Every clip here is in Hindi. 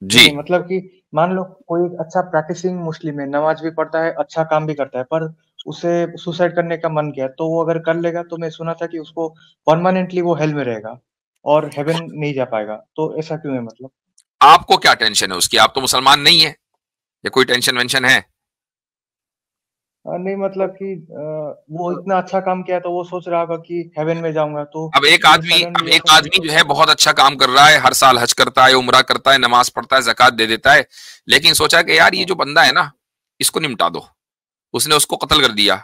जी। नहीं मतलब कि मान लो कोई एक अच्छा प्रैक्टिसिंग मुस्लिम है, नमाज भी पढ़ता है, अच्छा काम भी करता है, पर उसे सुसाइड करने का मन किया, तो वो अगर कर लेगा तो मैं सुना था कि उसको परमानेंटली वो हेल में रहेगा और हेवन नहीं जा पाएगा। तो ऐसा क्यों है मतलब? आपको क्या टेंशन है उसकी? आप तो मुसलमान नहीं है, या कोई टेंशन वेंशन है? नहीं मतलब कि वो इतना अच्छा काम किया तो वो सोच रहा होगा कि हेवन में जाऊँगा, तो वो अब सडनली एक ऐसा क्यों? आदमी जो है बहुत अच्छा काम कर रहा है, हर साल हज करता है, उम्रा करता है, नमाज पढ़ता है, ज़कात दे देता है, लेकिन सोचा कि यार ये हाँ। जो बंदा है ना, इसको निपटा दो। उसने उसको कत्ल कर दिया।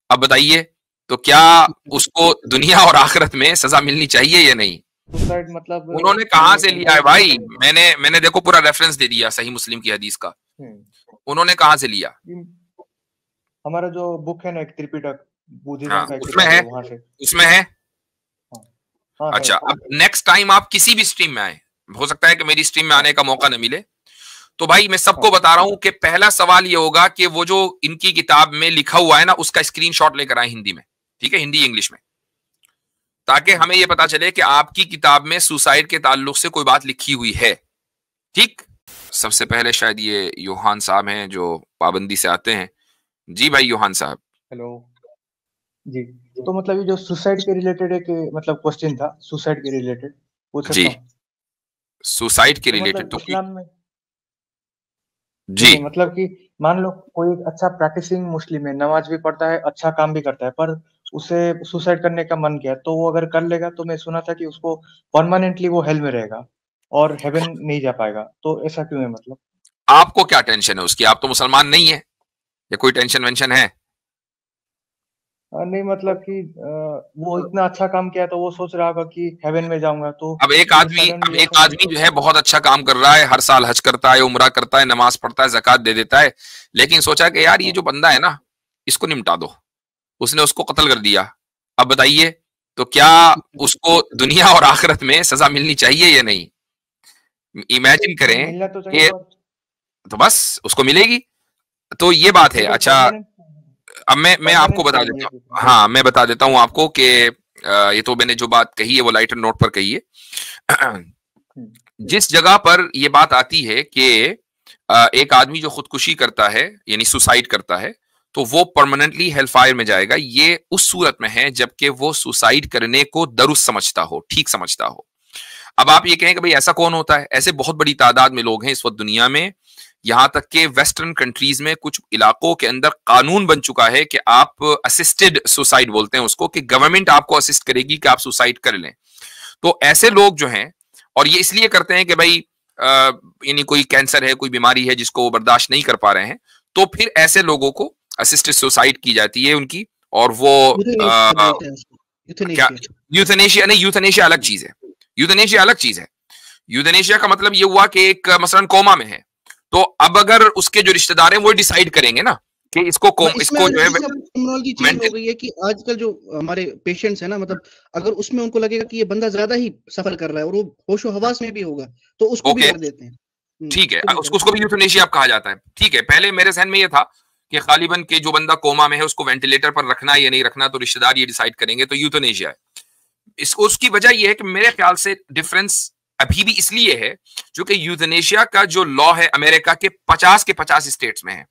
अब बताइए, तो क्या उसको दुनिया और आखिरत में सजा मिलनी चाहिए या नहीं? सुसाइड मतलब उन्होंने कहाँ ये से लिया है गलत चीज़ भाई? नहीं है। मैंने देखो पूरा रेफरेंस दे दिया सही मुस्लिम की हदीस का। हुँ। उन्होंने कहाँ से लिया? ये हमारा जो बुक है ना एक त्रिपिटक, बुद्धिज़्म हाँ, का एक उसमें किताब है है, वहाँ से। उसमें है। हाँ। हाँ, है। अच्छा, अब नेक्स्ट टाइम आप किसी भी स्ट्रीम में आए, हो सकता है कि मेरी स्ट्रीम में आने हाँ, का मौका न मिले, तो भाई मैं सबको हाँ। बता रहा हूं कि पहला सवाल ये होगा कि वो जो इनकी किताब में लिखा हुआ है ना, उसका स्क्रीनशॉट लेकर आए हिंदी में। ठीक है, हिंदी इंग्लिश में, ताकि हमें ये पता चले कि आपकी किताब में सुसाइड के ताल्लुक से कोई बात लिखी हुई है। ठीक। सबसे पहले शायद ये योहान साहब हैं जो पाबंदी से आते हैं। जी भाई योहान साहब। हेलो। जी। तो मतलब ये जो सुसाइड के रिलेटेड एक मतलब क्वेश्चन था, सुसाइड के रिलेटेड, पूछ जी, सकता हूँ? सुसाइड के तो रिलेटेड मतलब तो की। इस्लाम में जी। नहीं मतलब कि मान लो कोई एक अच्छा प्रैक्टिसिंग मुस्लिम है, नमाज भी पढ़ता है, अच्छा काम भी करता है, पर उसे सुसाइड करने का मन किया, तो वो अगर कर लेगा तो मैं सुना था कि उसको परमानेंटली वो हेल में रहेगा और हेवन नहीं जा पाएगा। तो ऐसा क्यों है मतलब? आपको क्या टेंशन है उसकी? आप तो मुसलमान नहीं है, या कोई टेंशन वेंशन है? नहीं मतलब कि वो इतना अच्छा काम किया तो वो सोच रहा होगा कि हेवन में जाऊँगा, तो वो अब सडनली एक ऐसा क्यों? आदमी जो है बहुत अच्छा काम कर रहा है, हर साल हज करता है, उम्रा करता है, नमाज पढ़ता है, ज़कात दे देता है, लेकिन सोचा कि यार ये हाँ। जो बंदा है ना, इसको निपटा दो। उसने उसको कत्ल कर दिया। अब बताइए, तो क्या उसको दुनिया और आखिरत में सजा मिलनी चाहिए या नहीं? इमेजिन नहीं करें मिलना तो चाहिए कि पर तो बस उसको मिलेगी। तो ये बात है। नहीं पर अच्छा, परमानेंट अब मैं आपको परमानेंट बता चाहिए ये देता पूछ रहा हूँ। हाँ, मैं बता देता हूँ आपको कि ये तो मैंने जो बात कही है वो लाइटर नोट पर कही है। हूँ। जिस जगह पर ये बात आती है कि एक आदमी जो खुदकुशी करता है यानी सुसाइड करता है, तो वो परमानेंटली हेलफायर में जाएगा, ये उस सूरत में है जबकि वो सुसाइड करने को दुरुस्त समझता हो, ठीक समझता हो। अब आप ये कहें कि भाई ऐसा कौन होता है? ऐसे बहुत बड़ी तादाद में लोग हैं इस वक्त दुनिया में। यहां तक कि वेस्टर्न कंट्रीज में कुछ इलाकों के अंदर कानून बन चुका है कि आप असिस्टेड सुसाइड बोलते हैं उसको, कि गवर्नमेंट आपको असिस्ट करेगी कि आप सुसाइड कर लें। तो ऐसे लोग जो हैं, और ये इसलिए करते हैं कि भाई यानी कोई कैंसर है, कोई बीमारी है जिसको वो बर्दाश्त नहीं कर पा रहे हैं, तो फिर ऐसे लोगों को असिस्टेड सुसाइड की जाती है उनकी। और वो यूथनेशिया बोलते हैं उसको, क्या? यूथनेशिया। यूथनेशिया नहीं, यूथनेशिया अलग चीज है। यूथनेशिया अलग चीज है। यूथनेशिया का मतलब ये हुआ कि एक मसलन कोमा में है, तो अब अगर उसके जो रिश्तेदार हैं वो डिसाइड करेंगे ना कि इसमें इसको जो है जैसे टर्मिनोलॉजी चेंज हो मेंटल। गई है कि आजकल जो हमारे पेशेंट्स है ना, मतलब अगर उसमें उनको लगेगा कि ये बंदा ज्यादा ही सफर कर रहा है और वो होशो हवास में भी होगा, तो उसको भी ओके, कर देते हैं। ठीक है, उसको भी कर उसको देते भी यूथनेशिया कहा जाता है। ठीक है, पहले मेरे जहन में ये था कि गालिबन के जो बंदा कोमा में है उसको वेंटिलेटर पर रखना है या नहीं रखना, तो रिश्तेदार ये डिसाइड करेंगे, तो यूथनेशिया है। इसको उसकी वजह यह है कि मेरे ख्याल से डिफरेंस अभी भी इसलिए है क्योंकि यूथनेशिया का जो लॉ है अमेरिका के 50 स्टेट्स में है,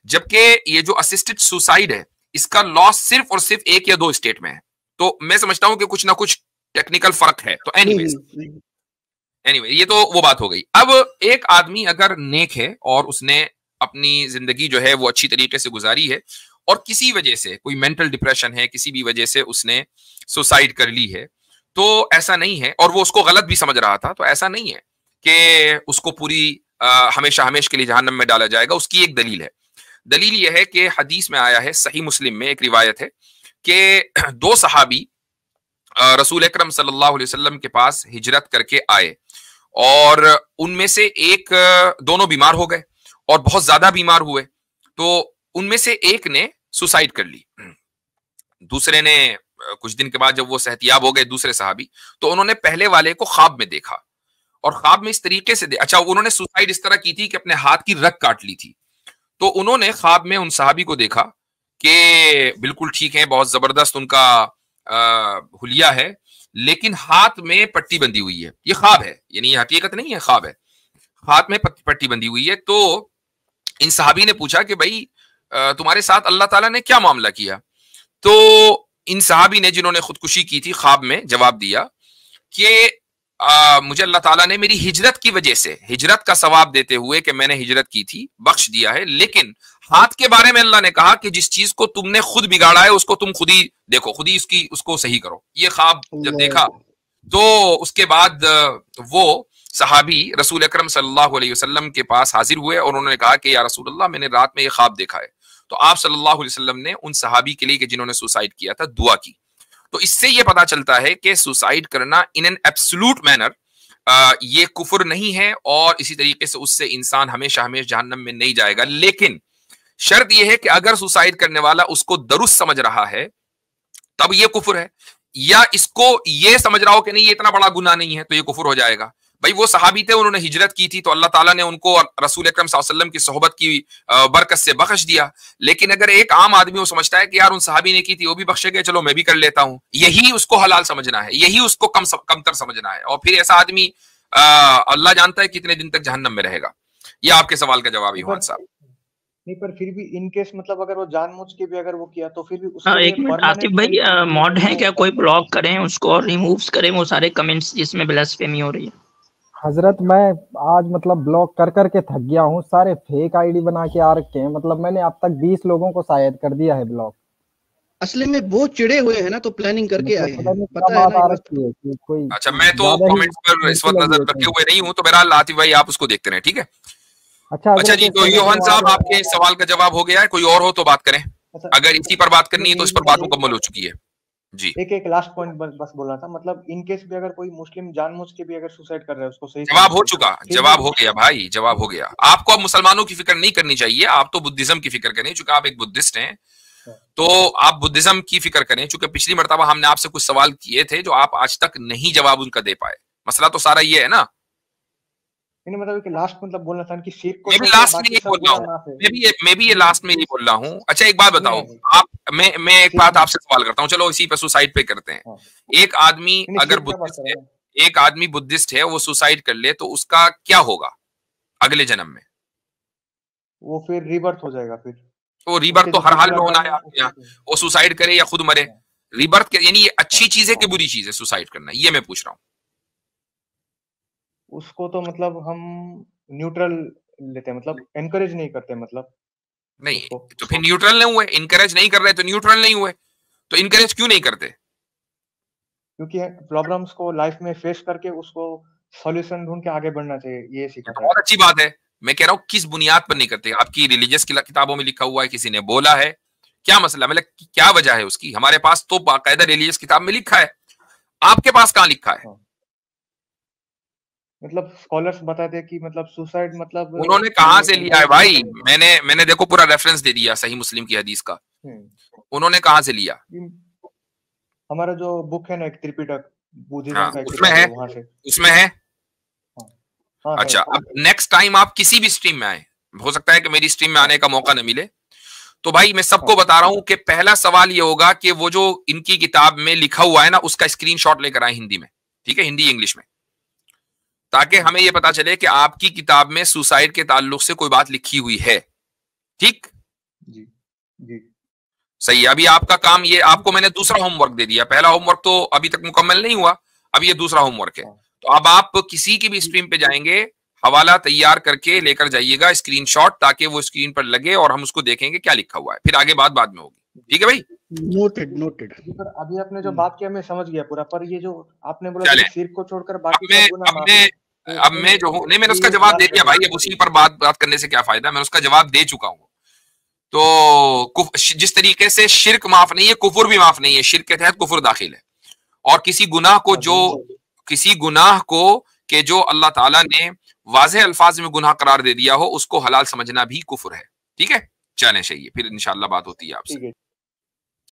जबकि ये जो असिस्टेड सुसाइड है इसका लॉ सिर्फ और सिर्फ एक या दो स्टेट में है। तो मैं समझता हूं कि कुछ ना कुछ टेक्निकल फर्क है। तो एनीवेज, हैं। ये तो वो बात हो गई। अब एक आदमी अगर नेक है और उसने अपनी जिंदगी जो है वो अच्छी तरीके से गुजारी है, और किसी वजह से कोई मेंटल डिप्रेशन है, किसी भी वजह से उसने सुसाइड कर ली है, तो ऐसा नहीं है, और वो उसको गलत भी समझ रहा था, तो ऐसा नहीं है कि उसको पूरी हमेशा हमेश के लिए जहन्नम में डाला जाएगा। उसकी एक दलील है। दलील यह है कि हदीस में आया है, सही मुस्लिम में एक रिवायत है कि दो सहाबी रसूल अकरम सल्लल्लाहु अलैहि वसल्लम के पास हिजरत करके आए, और उनमें से एक दोनों बीमार हो गए और बहुत ज्यादा बीमार हुए, तो उनमें से एक ने सुसाइड कर ली। दूसरे ने कुछ दिन के बाद जब वो सेहतियाब हो गए, दूसरे साहबी, तो उन्होंने पहले वाले को ख्वाब में देखा, और ख्वाब में इस तरीके से अच्छा, उन्होंने सुसाइड इस तरह की थी कि अपने हाथ की रग काट ली थी। तो उन्होंने ख्वाब में उन साहबी को देखा कि बिल्कुल ठीक है, बहुत जबरदस्त उनका हुलिया है, लेकिन हाथ में पट्टी बंधी हुई है। ये ख्वाब है, यानी ये हकीकत नहीं है, ख्वाब है। हाथ में पट्टी बंधी हुई है। तो इन सहाबी ने पूछा कि भाई तुम्हारे साथ अल्लाह ताला ने क्या मामला किया? तो इन सहाबी ने जिन्होंने खुदकुशी की थी ख्वाब में जवाब दिया कि मुझे अल्लाह ताला ने मेरी हिजरत की वजह से, हिजरत का सवाब देते हुए कि मैंने हिजरत की थी, बख्श दिया है, लेकिन हाथ के बारे में अल्लाह ने कहा कि जिस चीज को तुमने खुद बिगाड़ा है उसको तुम खुद ही देखो, खुद ही उसको सही करो। ये ख्वाब जब देखा तो उसके बाद वो सहाबी रसूल अकरम सल्लल्लाहु अलैहि वसल्लम के पास हाजिर हुए और उन्होंने कहा कि या रसूल अल्लाह, मैंने रात में ये ख्वाब देखा है। तो आप सल्लल्लाहु अलैहि वसल्लम ने उन सहाबी के लिए कि जिन्होंने सुसाइड किया था दुआ की। तो इससे ये पता चलता है कि सुसाइड करना इन एन एब्सोल्यूट मैनर ये कुफर नहीं है और इसी तरीके से उससे इंसान हमेशा हमेशा जहन्नम में नहीं जाएगा। लेकिन शर्त यह है कि अगर सुसाइड करने वाला उसको दुरुस्त समझ रहा है तब ये कुफर है, या इसको ये समझ रहा हो कि नहीं ये इतना बड़ा गुनाह नहीं है तो ये कुफर हो जाएगा। भाई वो सहाबी थे, उन्होंने हिजरत की थी तो अल्लाह ताला ने उनको रसूल अकरम सल्लल्लाहु अलैहि वसल्लम की सोहबत की बरकत से बख्श दिया। लेकिन अगर एक आम आदमी वो समझता है कि यार उन सहाबी ने की थी वो भी बख्शे गए, चलो मैं भी कर लेता हूं, यही उसको हलाल समझना है, यही उसको कमतर समझना है, और फिर ऐसा आदमी अल्लाह जानता है कितने दिन तक जहन्नम में रहेगा। ये आपके सवाल का जवाब यूहान साहब। नहीं, पर फिर भी इन केस मतलब अगर वो जानबूझ के भी अगर वो किया तो फिर भी उसके लिए एक मिनट आतिफ भाई, मॉड है क्या कोई ब्लॉक करें उसको और रिमूव करें वो सारे कमेंट्स जिसमें ब्लास्फेमी हो रही है? हजरत मैं आज मतलब ब्लॉक कर करके थक गया हूँ, सारे फेक आईडी बना के आ रखे हैं, मतलब मैंने अब तक 20 लोगों को शायद कर दिया है ब्लॉक। असली में वो चिड़े हुए हैं ना तो प्लानिंग करके आए हैं, पता है ना कोई। अच्छा, मैं तो कमेंट्स पर इस वक्त नजर रखे हुए नहीं हूँ, तो बहरहाल आतिफ भाई आप उसको देखते रहे, ठीक है? अच्छा जी, तो योहान साहब आपके सवाल का जवाब हो गया है, कोई और हो तो बात करें। अगर इसी पर बात करनी है तो इस पर बात मुकम्मल हो चुकी है जी। एक लास्ट पॉइंट बस बोलना था, मतलब इन केस भी अगर कोई मुस्लिम जानबूझ के भी अगर सुसाइड कर रहा है उसको सही जवाब हो चुका, जवाब हो गया भाई, जवाब हो गया। आपको अब मुसलमानों की फिक्र नहीं करनी चाहिए, आप तो बुद्धिज्म की फिक्र करें, चूंकि आप एक बुद्धिस्ट हैं तो आप बुद्धिज्म की फिक्र करें। चूंकि पिछली मर्तबा हमने आपसे कुछ सवाल किए थे जो आप आज तक नहीं जवाब उनका दे पाए, मसला तो सारा ये है ना। मतलब कि लास्ट मतलब बोलना था कि शिर्क को मैं भी लास्ट में ये बोल रहा हूँ, मैं भी ये लास्ट में ये बोल रहा हूँ। अच्छा एक बात बताओ आप, मैं एक बात आपसे सवाल करता हूँ, चलो इसी पर सुसाइड पे करते हैं। एक आदमी अगर बुद्धिस्ट है, एक आदमी बुद्धिस्ट है, वो सुसाइड कर ले तो उसका क्या होगा अगले जन्म में? वो फिर रीबर्थ हो जाएगा। फिर वो रीबर्थ तो हर हाल में होना है आपके यहाँ, वो सुसाइड करे या खुद मरे, रीबर्थ यानी ये अच्छी चीज है कि बुरी चीज है सुसाइड करना, ये मैं पूछ रहा हूँ। उसको तो मतलब हम न्यूट्रल लेते हैं, मतलब एनकरेज नहीं करते, मतलब नहीं तो फिर न्यूट्रल नहीं हुए, इनकरेज नहीं कर रहे तो न्यूट्रल नहीं हुए, तो इनकरेज क्यों नहीं करते? क्योंकि प्रॉब्लम्स को लाइफ में फेस करके उसको सॉल्यूशन ढूंढ के आगे बढ़ना चाहिए, ये सिखाता है। बहुत अच्छी बात है, मैं कह रहा हूँ किस बुनियाद पर नहीं करते? आपकी रिलीजियस किताबों में लिखा हुआ है, किसी ने बोला है, क्या मसला, मतलब क्या वजह है उसकी? हमारे पास तो बाकायदा रिलीजियस किताब में लिखा है, आपके पास कहाँ लिखा है? मतलब स्कॉलर्स बताते हैं कि मतलब सुसाइड मतलब उन्होंने कहां से लिया है भाई? मैंने देखो पूरा रेफरेंस दे दिया सही मुस्लिम की हदीस का, उन्होंने कहां से लिया? हमारा जो बुक है ना, एक त्रिपिटक बुद्धिज्म का, उसमें है, वहां से उसमें है। अच्छा, अब नेक्स्ट टाइम आप किसी भी स्ट्रीम में आए, हो सकता है कि मेरी स्ट्रीम में आने का मौका न मिले, तो भाई मैं सबको बता रहा हूं कि पहला सवाल ये होगा कि वो जो इनकी किताब में लिखा हुआ है ना उसका स्क्रीनशॉट लेकर आए हिंदी में, ठीक है, हिंदी इंग्लिश में, ताकि हमें यह पता चले कि आपकी किताब में सुसाइड के ताल्लुक से कोई बात लिखी हुई है। ठीक जी जी सही है। अभी आपका काम ये, आपको मैंने दूसरा होमवर्क दे दिया, पहला होमवर्क तो अभी तक मुकम्मल नहीं हुआ, अब ये दूसरा होमवर्क है। तो अब आप किसी की भी स्ट्रीम पे जाएंगे, हवाला तैयार करके लेकर जाइएगा स्क्रीनशॉट, ताकि वो स्क्रीन पर लगे और हम उसको देखेंगे क्या लिखा हुआ है, फिर आगे बात बाद में होगी। ठीक है भाई, नोटेड नोटेड। पर अभी आपने जो बात किया मैं समझ गया पूरा, पर ये जो आपने बोला कि सिर को छोड़कर बाकी अब मैं जो हूँ, नहीं मैंने उसका जवाब दे दिया भाई, अब उसी पर बात करने से क्या फायदा, मैं उसका जवाब दे चुका हूँ। तो जिस तरीके से शिर्क माफ नहीं है, कुफर भी माफ नहीं है, शिर्क के तहत कुफर दाखिल है, और किसी गुनाह को कि जो अल्लाह ताला ने वाज़ेह अल्फाज में गुनाह करार दे दिया हो उसको हलाल समझना भी कुफर है। ठीक है, चलें सही है, फिर इंशाअल्लाह बात होती है आपसे।